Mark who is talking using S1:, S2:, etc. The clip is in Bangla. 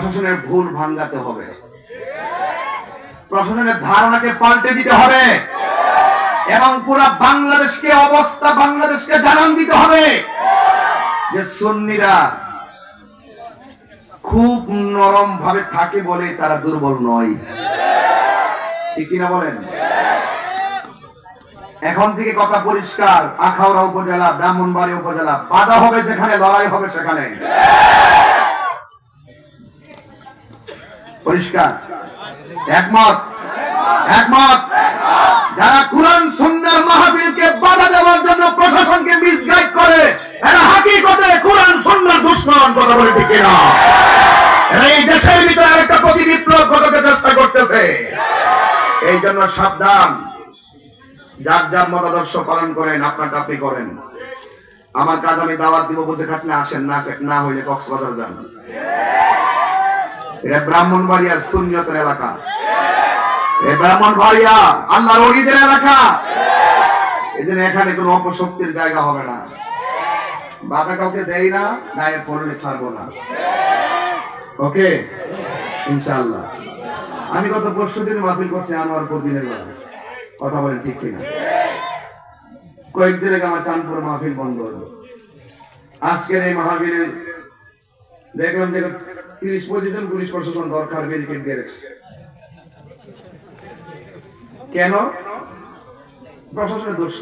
S1: প্রশাসনের ভুল ভাঙাতে হবে, প্রশাসনের ধারণাকে পাল্টে দিতে হবে এবং পুরো বাংলাদেশকে জানান দিতে হবে যে সুন্নিরা খুব নরম ভাবে থাকে বলে তারা দুর্বল নয়। ঠিক কিনা বলেন? এখন থেকে কথা পরিষ্কার, আখাউড়া উপজেলা, ব্রাহ্মণবাড়িয়া উপজেলা, বাধা হবে যেখানে, লড়াই হবে সেখানে। পরিষ্কার? একমত? একমত? যারা কোরআন সুন্নাহর মাহফিলকে বাধা দেওয়ার জন্য প্রশাসনকে মিসগাইড করে, এরা হাকিকতে কোরআন সুন্নাহর দুশমন। কথা বলে ঠিক কিনা? এই দেশের ভিতরে আরেকটা প্রতি বিপ্লব ঘটাতে চেষ্টা করতেছে। এই জন্য সাবধান, যার যার মতাদর্শ পালন করেন, আপনারটা আপনি করেন। আমার কাজ আমি দাওয়াত দিব, বুঝে খাটলে আসেন, না হইলে কক্সবাজার যান। এটা ব্রাহ্মণবাড়িয়ার সুন্নিয়তের এলাকা, এই ব্রাহ্মণবাড়িয়া আল্লাহর ওলিদের এলাকা। এই জন্য এখানে কোনো অপশক্তির জায়গা হবে না। বাধা কাউকে দেই না, গায়ে পড়লে ছাড়বো না। ওকে, ইনশাআল্লাহ। আমি গত পরশুদিন মাহফিল করছি আনোয়ারপুর দিনের বেলা। কথা বলেন ঠিক কিনা? কয়েকদিন আগে আমার চাঁদপুর মাহফিল বন্ধ হলো। আজকের এই মাহফিলে দেখলাম যে 30-25 জন পুলিশ প্রশাসন দরকার ব্যারিকেড দিয়ে রেখেছে। কেন? প্রশাসনের দোষ না।